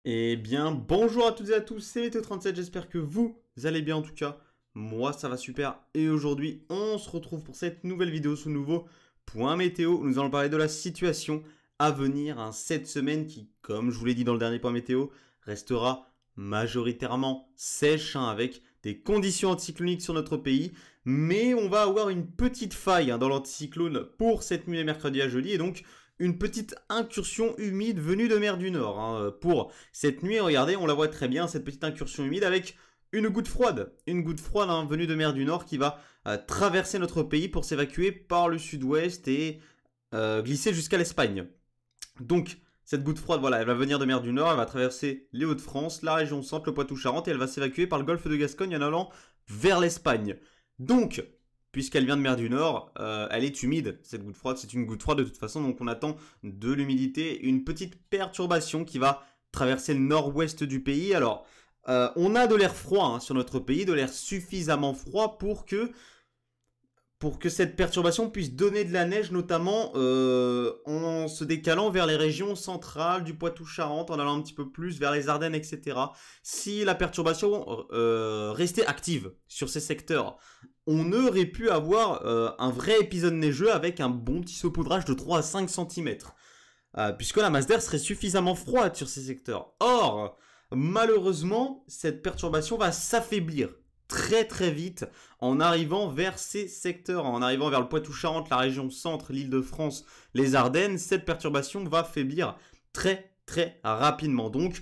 Eh bien, bonjour à toutes et à tous, c'est Météo37, j'espère que vous allez bien en tout cas. Moi, ça va super. Et aujourd'hui, on se retrouve pour cette nouvelle vidéo, ce nouveau point météo. Nous allons parler de la situation à venir cette semaine qui, comme je vous l'ai dit dans le dernier point météo, restera majoritairement sèche avec des conditions anticycloniques sur notre pays. Mais on va avoir une petite faille dans l'anticyclone pour cette nuit et mercredi à jeudi. Et donc, une petite incursion humide venue de mer du Nord pour cette nuit. Regardez, on la voit très bien, cette petite incursion humide avec une goutte froide venue de mer du Nord qui va traverser notre pays pour s'évacuer par le sud-ouest et glisser jusqu'à l'Espagne. Donc, cette goutte froide, voilà, elle va venir de mer du Nord, elle va traverser les Hauts-de-France, la région centre, le Poitou-Charentes et elle va s'évacuer par le golfe de Gascogne en allant vers l'Espagne. Donc, puisqu'elle vient de mer du Nord, elle est humide, cette goutte froide, c'est une goutte froide de toute façon, donc on attend de l'humidité, une petite perturbation qui va traverser le nord-ouest du pays. Alors, on a de l'air froid sur notre pays, de l'air suffisamment froid pour que cette perturbation puisse donner de la neige, notamment en se décalant vers les régions centrales du Poitou-Charentes, en allant un petit peu plus vers les Ardennes, etc. Si la perturbation restait active sur ces secteurs, on aurait pu avoir un vrai épisode neigeux avec un bon petit saupoudrage de 3 à 5 cm. Puisque la masse d'air serait suffisamment froide sur ces secteurs. Or, malheureusement, cette perturbation va s'affaiblir très très vite en arrivant vers ces secteurs, en arrivant vers le Poitou-Charentes, la région centre, l'Île-de-France, les Ardennes. Cette perturbation va faiblir très très rapidement. Donc,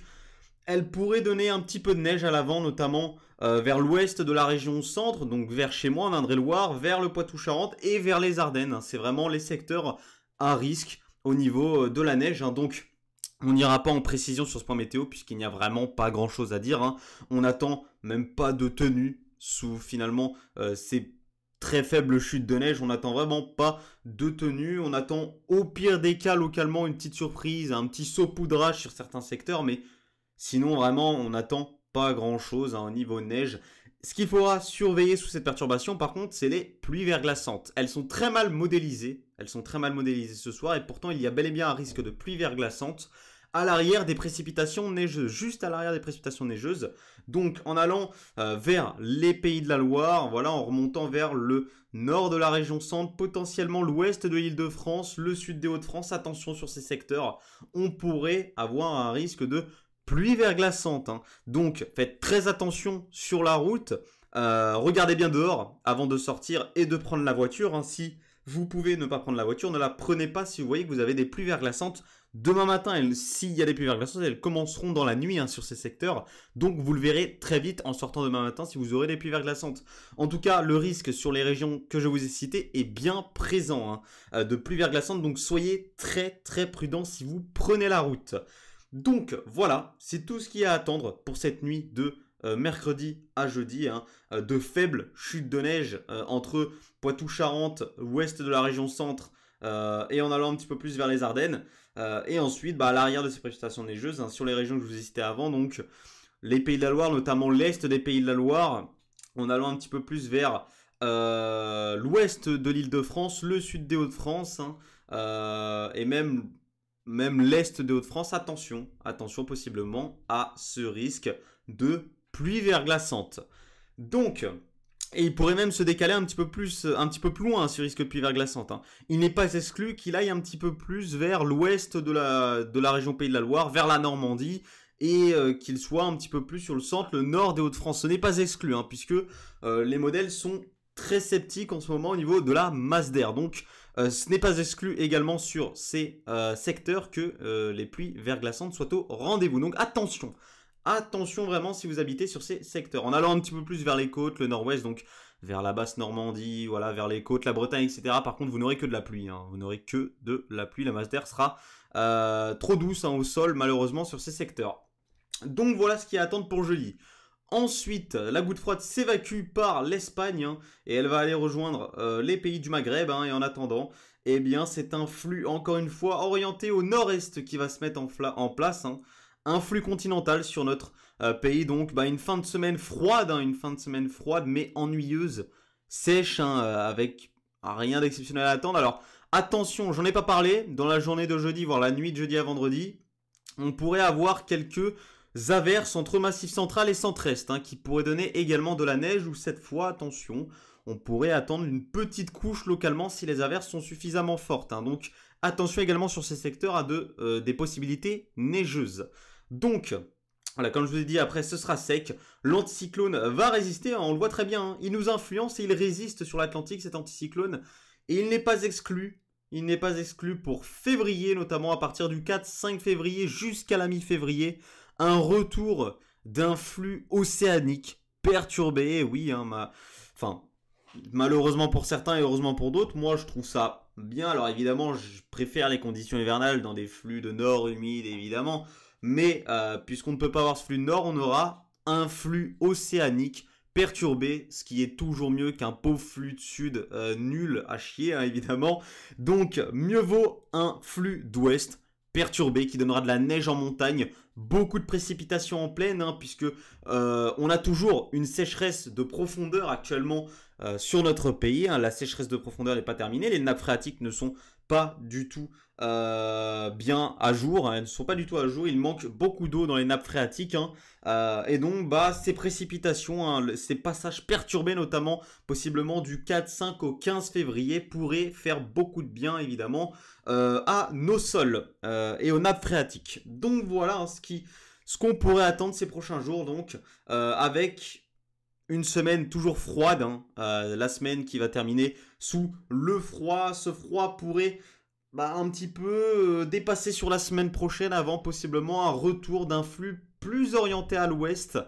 elle pourrait donner un petit peu de neige à l'avant, notamment vers l'ouest de la région centre, donc vers chez moi en Indre-et-Loire, vers le Poitou-Charentes et vers les Ardennes. C'est vraiment les secteurs à risque au niveau de la neige. Donc, on n'ira pas en précision sur ce point météo puisqu'il n'y a vraiment pas grand chose à dire. On n'attend même pas de tenue sous finalement ces très faibles chutes de neige. On n'attend vraiment pas de tenue. On attend au pire des cas localement une petite surprise, un petit saupoudrage sur certains secteurs. Mais sinon vraiment on n'attend pas grand chose au niveau neige. Ce qu'il faudra surveiller sous cette perturbation, par contre, c'est les pluies verglaçantes. Elles sont très mal modélisées. Elles sont très mal modélisées ce soir et pourtant il y a bel et bien un risque de pluie verglaçante à l'arrière des précipitations neigeuses, juste à l'arrière des précipitations neigeuses. Donc en allant vers les pays de la Loire, voilà, en remontant vers le nord de la région centre, potentiellement l'ouest de l'Île-de-France, le sud des Hauts-de-France, attention sur ces secteurs, on pourrait avoir un risque de pluie verglaçante. Donc faites très attention sur la route, regardez bien dehors avant de sortir et de prendre la voiture. Si vous pouvez ne pas prendre la voiture, ne la prenez pas si vous voyez que vous avez des pluies verglaçantes demain matin. S'il y a des pluies verglaçantes, elles commenceront dans la nuit sur ces secteurs. Donc vous le verrez très vite en sortant demain matin si vous aurez des pluies verglaçantes. En tout cas, le risque sur les régions que je vous ai citées est bien présent de pluies verglaçantes. Donc soyez très très prudents si vous prenez la route. Donc voilà, c'est tout ce qu'il y a à attendre pour cette nuit de mercredi à jeudi. De faibles chutes de neige entre Poitou-Charentes, ouest de la région centre, et en allant un petit peu plus vers les Ardennes. Et ensuite, à l'arrière de ces précipitations neigeuses, sur les régions que je vous ai citées avant, donc les Pays de la Loire, notamment l'est des Pays de la Loire, en allant un petit peu plus vers l'ouest de l'Île-de-France, le sud des Hauts-de-France, et même l'est des Hauts-de-France. Attention possiblement à ce risque de pluie verglaçante. Donc, et il pourrait même se décaler un petit peu plus loin ce risque de pluie verglaçante. Il n'est pas exclu qu'il aille un petit peu plus vers l'ouest de la région Pays de la Loire, vers la Normandie, et qu'il soit un petit peu plus sur le centre, le nord des Hauts-de-France. Ce n'est pas exclu, puisque les modèles sont très sceptiques en ce moment au niveau de la masse d'air. Donc, ce n'est pas exclu également sur ces secteurs que les pluies verglaçantes soient au rendez-vous. Donc, attention vraiment si vous habitez sur ces secteurs. En allant un petit peu plus vers les côtes, le nord-ouest, donc vers la basse Normandie, voilà, vers les côtes, la Bretagne, etc. Par contre, vous n'aurez que de la pluie. Vous n'aurez que de la pluie. La masse d'air sera trop douce au sol, malheureusement, sur ces secteurs. Donc voilà ce qu'il y a à attendre pour jeudi. Ensuite, la goutte froide s'évacue par l'Espagne et elle va aller rejoindre les pays du Maghreb. Et en attendant, eh bien, c'est un flux, encore une fois, orienté au nord-est qui va se mettre en place. Un flux continental sur notre pays. Donc, une fin de semaine froide, mais ennuyeuse, sèche, avec rien d'exceptionnel à attendre. Alors, attention, j'en ai pas parlé dans la journée de jeudi, voire la nuit de jeudi à vendredi. on pourrait avoir quelques averses entre Massif Central et Centre-Est, qui pourraient donner également de la neige, ou cette fois, attention, on pourrait attendre une petite couche localement si les averses sont suffisamment fortes. Donc attention également sur ces secteurs à des possibilités neigeuses. Donc, voilà, comme je vous ai dit, après ce sera sec. L'anticyclone va résister, on le voit très bien, il nous influence et il résiste sur l'Atlantique, cet anticyclone. Et il n'est pas exclu. Il n'est pas exclu pour février, notamment à partir du 4-5 février jusqu'à la mi-février, un retour d'un flux océanique perturbé. Oui, malheureusement pour certains et heureusement pour d'autres, moi je trouve ça bien. Alors évidemment, je préfère les conditions hivernales dans des flux de nord humides, évidemment. Mais puisqu'on ne peut pas avoir ce flux de nord, on aura un flux océanique perturbé, ce qui est toujours mieux qu'un pauvre flux de sud nul à chier, évidemment. Donc mieux vaut un flux d'ouest perturbé qui donnera de la neige en montagne, beaucoup de précipitations en plaine, puisque on a toujours une sécheresse de profondeur actuellement sur notre pays. La sécheresse de profondeur n'est pas terminée, les nappes phréatiques ne sont pas du tout bien à jour, elles ne sont pas du tout à jour, il manque beaucoup d'eau dans les nappes phréatiques, et donc ces précipitations, ces passages perturbés notamment, possiblement du 4, 5 au 15 février, pourraient faire beaucoup de bien évidemment à nos sols et aux nappes phréatiques. Donc voilà ce qu'on pourrait attendre ces prochains jours, donc avec une semaine toujours froide, la semaine qui va terminer sous le froid. Ce froid pourrait un petit peu dépasser sur la semaine prochaine avant possiblement un retour d'un flux plus orienté à l'ouest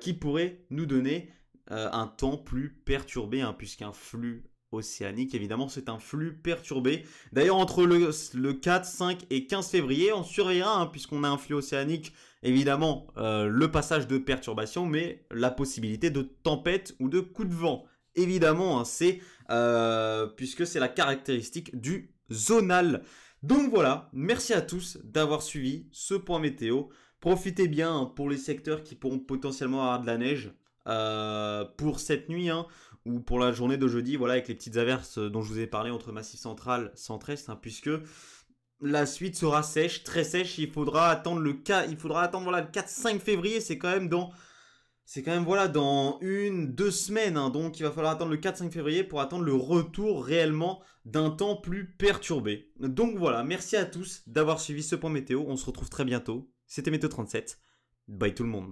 qui pourrait nous donner un temps plus perturbé, puisqu'un flux océanique, évidemment, c'est un flux perturbé. D'ailleurs, entre le 4, 5 et 15 février, on surveillera, puisqu'on a un flux océanique, évidemment, le passage de perturbation, mais la possibilité de tempête ou de coup de vent. Évidemment, puisque c'est la caractéristique du zonal. Donc voilà, merci à tous d'avoir suivi ce point météo. Profitez bien pour les secteurs qui pourront potentiellement avoir de la neige pour cette nuit, ou pour la journée de jeudi, voilà, avec les petites averses dont je vous ai parlé entre Massif Central, Centre-Est, puisque la suite sera sèche, très sèche. Il faudra attendre le 4-5 février, c'est quand même dans 1-2 semaines, donc il va falloir attendre le 4-5 février pour attendre le retour réellement d'un temps plus perturbé. Donc voilà, merci à tous d'avoir suivi ce point météo, on se retrouve très bientôt. C'était Météo 37, bye tout le monde.